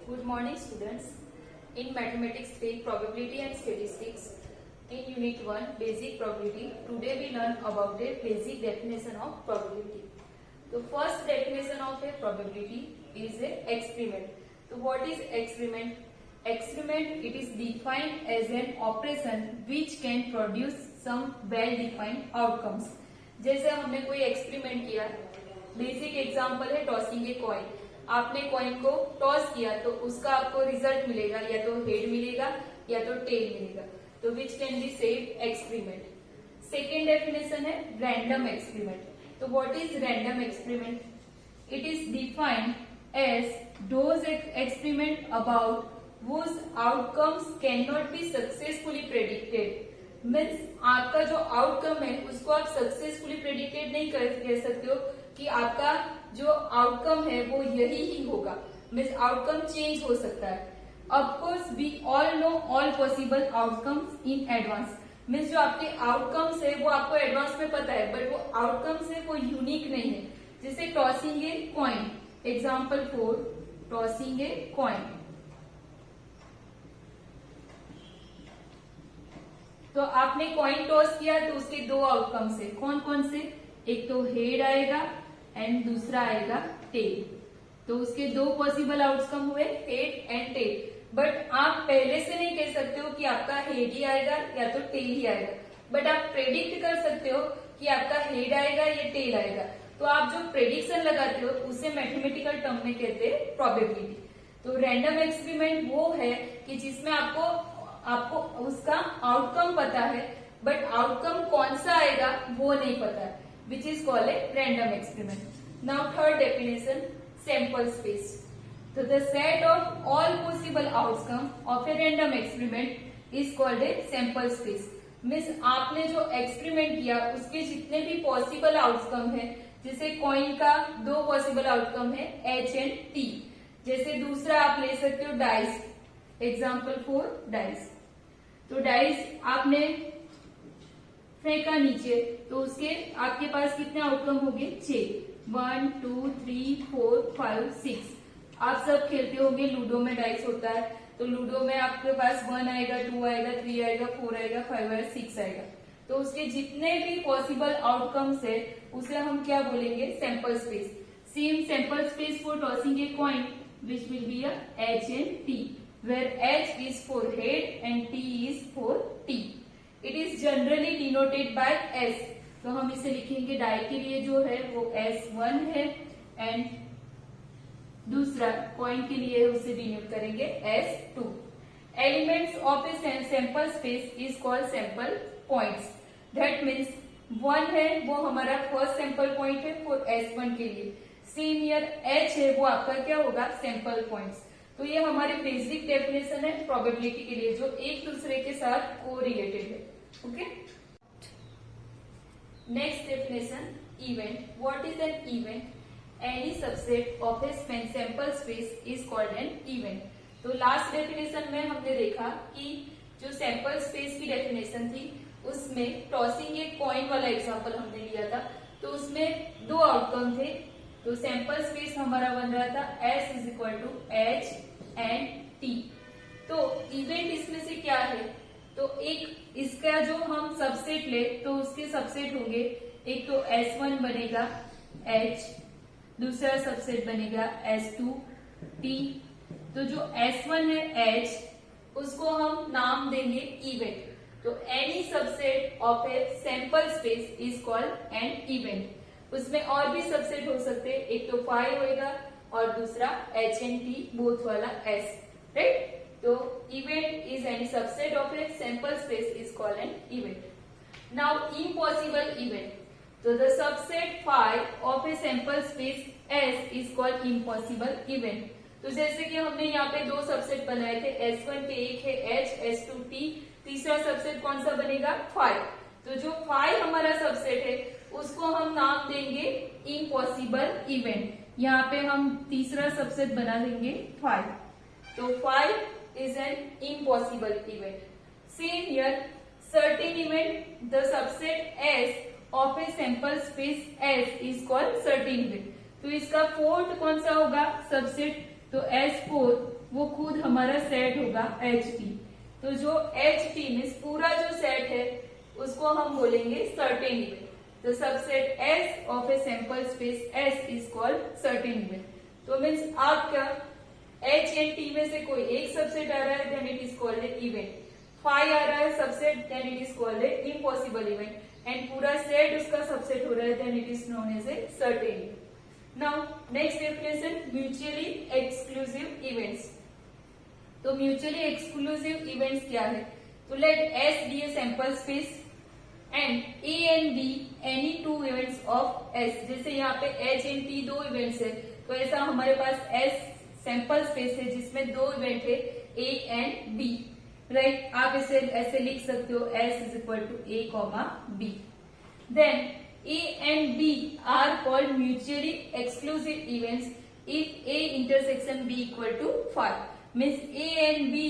Good morning, students. In Mathematics 3 Probability and Statistics, in Unit 1 Basic Probability, today we learn about the basic definition of probability. The first definition of a probability is a experiment. So what is experiment? Experiment, it is defined as an operation which can produce some well-defined outcomes. जैसे हमने कोई experiment किया, basic example है tossing a coin. आपने coin को toss किया तो उसका आपको रिजल्ट मिलेगा, या तो हेड मिलेगा या तो टेल मिलेगा. तो which can be said experiment. Second definition है रैंडम एक्सपेरिमेंट. तो what is random experiment? It is defined as those experiment about whose outcomes cannot be successfully predicted. Means आपका जो आउटकम है उसको आप सक्सेसफुली प्रेडिक्टेड नहीं कह सकते हो कि आपका जो आउटकम है वो यही ही होगा. मीन्स आउटकम चेंज हो सकता है. Of course we all know all possible outcomes in advance. Means जो आपके आउटकम्स है वो आपको एडवांस में पता है, बट वो आउटकम्स है वो यूनिक नहीं है. जैसे tossing a coin, example 4, tossing a coin. तो आपने कॉइन टॉस किया तो उसके दो आउटकम्स है. कौन कौन से? एक तो हेड आएगा एंड दूसरा आएगा टेल. तो उसके दो पॉसिबल आउटकम हुए, हेड एंड टेल. बट आप पहले से नहीं कह सकते हो कि आपका हेड ही आएगा या तो टेल ही आएगा, बट आप प्रेडिक्ट कर सकते हो कि आपका हेड आएगा या टेल आएगा. तो आप जो प्रेडिक्शन लगाते हो उसे मैथमेटिकल टर्म में कहते हैं प्रोबेबिलिटी. तो रैंडम एक्सपेरिमेंट वो है कि जिसमें आपको उसका आउटकम पता है, बट आउटकम कौन सा आएगा वो नहीं पता है, which is called a random experiment. Now third definition, sample space. तो the set of all possible outcome of a random experiment is called a sample space. Means आपने जो एक्सपेरिमेंट किया उसके जितने भी पॉसिबल आउटकम है, जैसे कॉइन का दो पॉसिबल आउटकम है एच एंड टी. जैसे दूसरा आप ले सकते हो डाइस, एग्जाम्पल 4 डाइस. तो डाइस आपने फेंका नीचे तो उसके आपके पास कितने आउटकम हो गए? 6. 1 2 3 4 5 6. आप सब खेलते होंगे, लूडो में डाइस होता है. तो लूडो में आपके पास 1 आएगा, 2 आएगा, 3 आएगा, 4 आएगा, 5 आएगा, 6 आएगा. तो उसके जितने भी पॉसिबल आउटकम्स है उसे हम क्या बोलेंगे? Sample space. Same sample space for tossing a coin which will be H and T, where H is for head and T is for T. It is generally denoted by S. तो हम इसे लिखेंगे die के लिए जो है वो S1 है एंड दूसरा कॉइन के लिए उसे डिनोट करेंगे S2. Elements of a sample space is called sample points. That means 1 है वो हमारा फर्स्ट सैंपल पॉइंट है फॉर S1 के लिए. सेम ईयर H है वो आपका क्या होगा? Sample points. तो ये हमारी बेसिक डेफिनेशन है प्रोबेबिलिटी के लिए, जो एक दूसरे के साथ को रिलेटेड है. Okay. Next definition, event. What is an event? Any subset of a sample space is called an event. तो लास्ट डेफिनेशन में हमने देखा कि जो सैंपल स्पेस की डेफिनेशन थी उसमें टॉसिंग ए कॉइन वाला एग्जांपल हमने लिया था. तो उसमें दो आउटकम थे. तो सैंपल स्पेस हमारा बन रहा था S is equal to H and T. तो इवेंट इसमें से क्या है? तो एक इसका जो हम सबसेट ले तो उसके सबसेट होंगे. एक तो S1 बनेगा H, दूसरा सबसेट बनेगा S2 T. तो जो S1 है H, उसको हम नाम देंगे इवेंट. तो any subset of a sample space is called an event. उसमें और भी सबसेट हो सकते हैं, एक तो 5 होएगा और दूसरा H एंड T बोथ वाला S, राइट. तो event is any subset of a sample space is called an event. Now impossible event. तो the subset 5 of a sample space S is called impossible event. तो जैसे कि हमने यहाँ पे दो सबसेट बनाए थे, S1 के एक है H, S2 T, तीसरा सबसेट कौन सा बनेगा? 5. तो जो 5 हमारा सबसेट है उसको हम नाम देंगे इम्पॉसिबल इवेंट. यहाँ पे हम तीसरा सबसेट बना देंगे 5. तो 5 is an impossible event. Same here, certain event, the subset S of a sample space S is called certain event. तो इसका फोर्थ कौन सा होगा सबसेट? तो S4 वो खुद हमारा सेट होगा एच टी। तो जो एच टी मीन्स पूरा जो सेट है उसको हम बोलेंगे सर्टेन इवेंट। तो subset S of a sample space S is called certain event. तो मीन्स आपका एच एंड टी में से कोई एक सबसेट आ रहा है then it is called a event, five आ रहा है subset then it is called a impossible event, and पूरा सेट उसका सबसेट हो रहा है then it is known as a certain event. Now next definition, mutually exclusive events. तो mutually exclusive events क्या है? तो let S be a sample space and A and B any two events of S. जैसे यहाँ पे H and T दो events है, तो ऐसा हमारे पास एस सैंपल स्पेस है जिसमें दो इवेंट है ए एंड बी, राइट। आप इसे ऐसे लिख सकते हो S is equal to A comma B. Then A and B are called mutually exclusive events if A intersection B equal to 5. Means A and B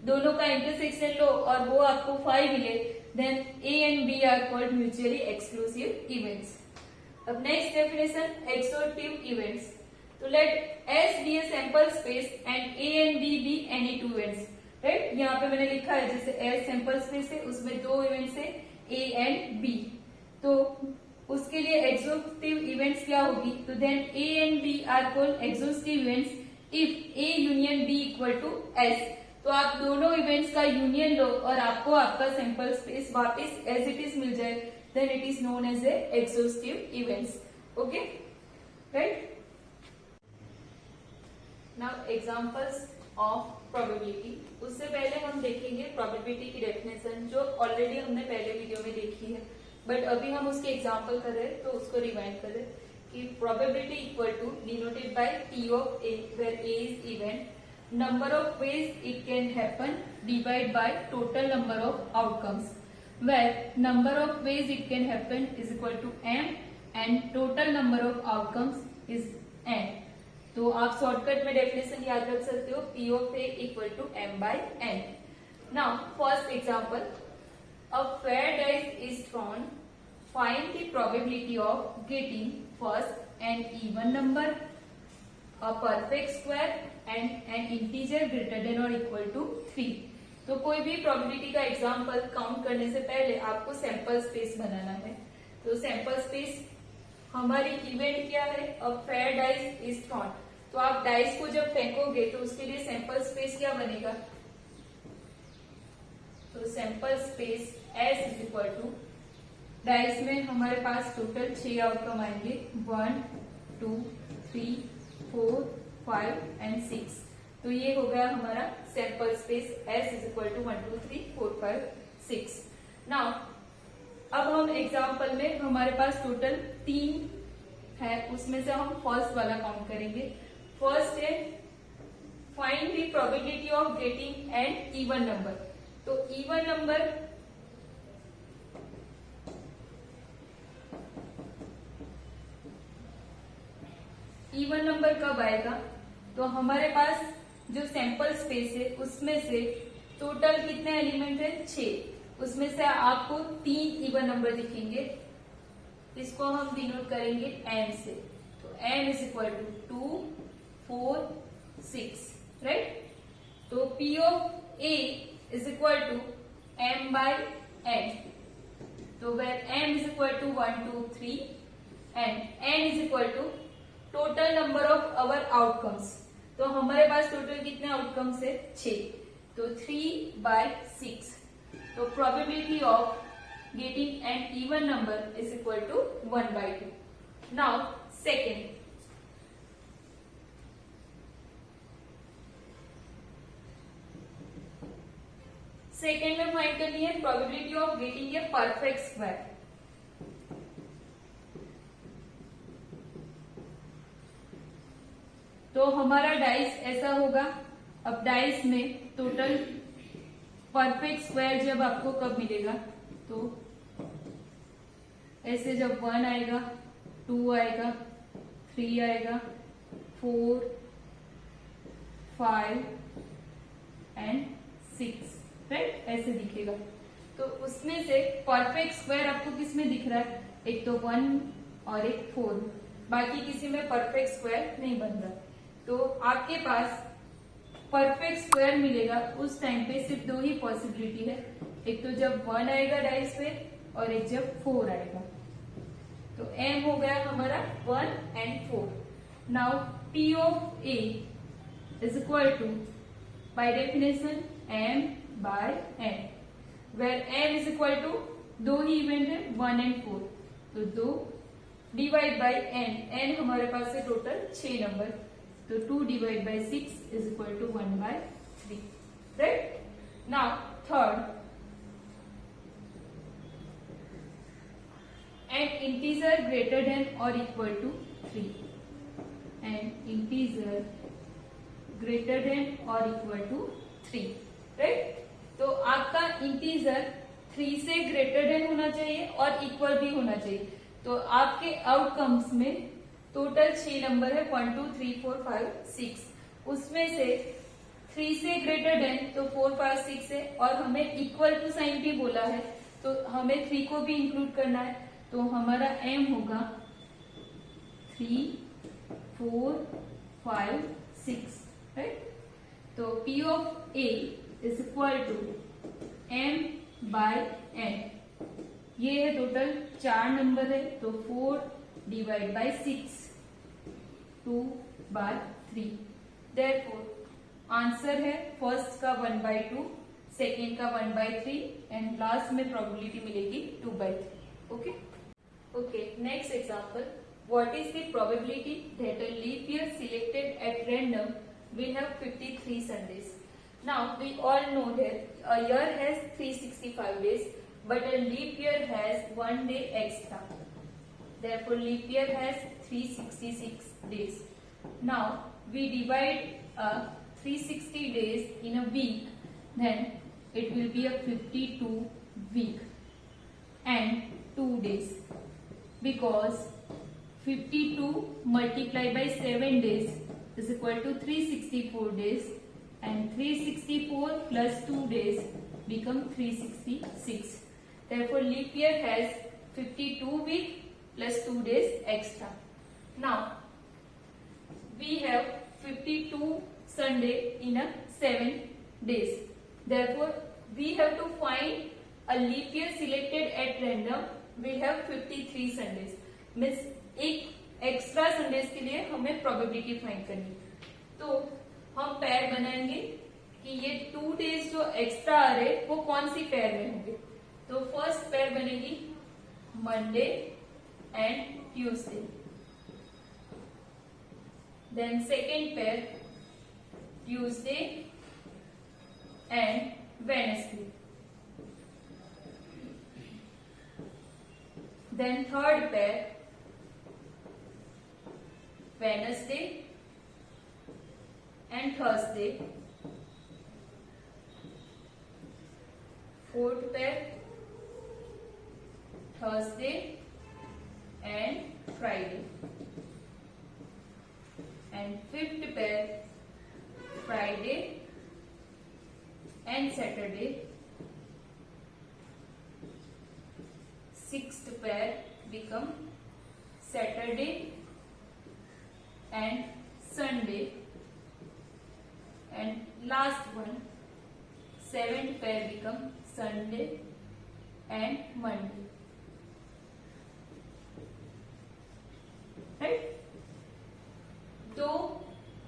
दोनों का इंटरसेक्शन लो और वो आपको 5 मिले, then A and B are called mutually exclusive events. अब next definition, exhaustive events. तो let S be a sample space and A and B be any two events. Right, यहाँ पे मैंने लिखा है जैसे S सैंपल स्पेस है उसमें दो इवेंट्स है A and B, तो उसके लिए एग्जॉस्टिव इवेंट्स क्या होगी? तो then A and B are called exhaustive events if A union B equal to S. तो आप दोनों इवेंट्स का यूनियन लो और आपको आपका सैंपल स्पेस वापस एज इट इज मिल जाए, then it is known as a exhaustive events. Okay, right. Now examples of probability. उससे पहले हम देखेंगे प्रोबेबिलिटी की डेफिनेशन जो ऑलरेडी हमने पहले वीडियो में देखी है, बट अभी हम उसके एग्जाम्पल कर रहे हैं तो उसको रिवाइंड कर रहे हैं कि probability equal to denoted by T of A where A is event, number of ways it can happen divide by total number of outcomes, where number of ways it can happen is equal to M and total number of outcomes is N. तो आप shortcut में definition याद रख सकते हो, P of A equal to M by N. Now first example, a fair dice is thrown, find the probability of getting first an even number, a perfect square and an integer greater than or equal to 3। तो कोई भी probability का example count करने से पहले आपको sample space बनाना है। तो सैंपल स्पेस हमारी इवेंट क्या है? A fair dice is throne. तो आप डाइस को जब फेंकोगे तो उसके लिए सैंपल स्पेस क्या बनेगा? तो sample space S is equal to, dice में हमारे पास टोटल 6 आउटकम आएंगे, 1 2 3 4 5 एंड 6। तो ये हो गया हमारा sample space S is equal to 1 2 3 4 5 6। Now अब हम एग्जाम्पल में हमारे पास टोटल 3 है, उसमें से हम फर्स्ट वाला काउंट करेंगे। फर्स्ट है find the probability of getting an even number. तो इवन नंबर कब आएगा? तो हमारे पास जो सैंपल स्पेस है उसमें से टोटल कितने एलिमेंट है? 6। उसमें से आपको 3 इवन नंबर दिखेंगे, इसको हम डिनोट करेंगे m से। तो m is equal to 2 4 6, right. तो p of a is equal to m by n. तो where m is equal to 1 2 3 and n is equal to total number of our outcomes। तो हमारे पास total कितने outcomes है? 6। तो 3 by 6। तो probability of getting an even number is equal to 1 by 2। Now second, second में find करनी है probability of getting a perfect square. तो हमारा डाइस ऐसा होगा। अब डाइस में टोटल परफेक्ट स्क्वायर जब आपको कब मिलेगा? तो ऐसे जब 1 आएगा, 2 आएगा, 3 आएगा, 4 5 एंड 6, राइट, ऐसे दिखेगा। तो उसमें से परफेक्ट स्क्वायर आपको किस में दिख रहा है? एक तो 1 और एक 4, बाकी किसी में परफेक्ट स्क्वायर नहीं बन रहा। तो आपके पास परफेक्ट स्क्वायर मिलेगा उस टाइम पे सिर्फ दो ही पॉसिबिलिटी है, एक तो जब 1 आएगा डाइस पे और एक जब 4 आएगा। तो m हो गया हमारा 1 and 4। Now p of a is equal to by definition m by n, where m is equal to दो ही इवेंट है 1 and 4, तो 2 डिवाइड बाई n, n हमारे पास है टोटल 6 नंबर, तो 2 divide by 6 is equal to 1 by 3, right. Now third, an integer greater than or equal to 3, an integer greater than or equal to 3, right. तो आपका integer 3 से greater than होना चाहिए और equal भी होना चाहिए। तो आपके आउटकम्स में टोटल 6 नंबर है 1 2 3 4 5 6, उसमें से 3 से ग्रेटर देन तो 4 5 6 है और हमें इक्वल टू साइन भी बोला है, तो हमें 3 को भी इंक्लूड करना है। तो हमारा m होगा 3 4 5 6, राइट। तो p of a is equal to m by n, ये है टोटल 4 नंबर है, तो 4 divide by 6 2 by 3, therefore answer है फर्स्ट का 1 by 2, सेकेंड का 1 by 3 एंड लास्ट में प्रोबेबिलिटी मिलेगी 2 by 3। Okay okay, next example, what is the probability that a leap year selected at random will have 53 Sundays? Now we all know that a year has 365 days, but a leap year has 1 day extra. Therefore, leap year has 366 days. Now we divide 360 days in a week, then it will be a 52 week and 2 days, because 52 multiplied by 7 days is equal to 364 days, and 364 plus 2 days become 366. Therefore, leap year has 52 week plus 2 days extra. Now, we have 52 Sunday in a 7 days. Therefore, we have to find a leap year selected at random will have 53 Sundays. Means एक extra Sundays के लिए हमें probability find करनी। तो हम pair बनाएंगे कि ये 2 डेज जो एक्स्ट्रा आ रहे वो कौन सी पेयर में होंगे। तो फर्स्ट पेयर बनेगी Monday and Tuesday, then second pair Tuesday and Wednesday, then third pair Wednesday and Thursday, fourth pair Thursday and Friday, and fifth pair Friday and Saturday, sixth pair become Saturday and Sunday, and last one, seventh pair become Sunday and Monday, right? 2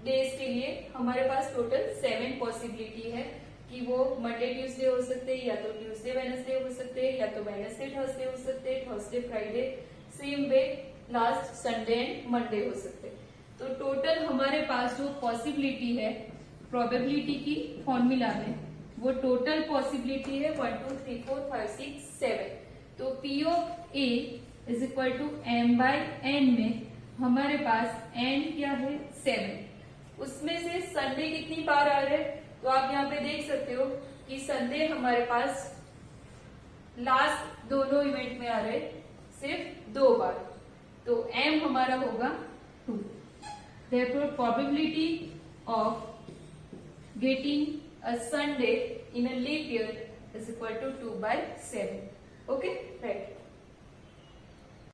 days के लिए हमारे पास total 7 possibility है कि वो Monday Tuesday हो सकते हैं, या तो ट्यूसडे वेडनेसडे हो सकते हैं, या तो वेडनेसडे थर्सडे हो सकते हैं, Thursday Friday, same way last Sunday and Monday हो सकते हैं। तो टोटल हमारे पास जो पॉसिबिलिटी है प्रोबेबिलिटी की फॉर्मूला में, वो टोटल पॉसिबिलिटी है 1 2 3 4 5 6 7। तो P of A is equal to m by n में हमारे पास n क्या है 7, उसमें से संडे कितनी बार आ रहे हैं, तो आप यहाँ पे देख सकते हो कि संडे हमारे पास लास्ट दोनों इवेंट में आ रहे सिर्फ 2 बार, तो m हमारा होगा 2। Therefore, probability of getting a Sunday in a leap year is equal to 2 by 7. Okay, right.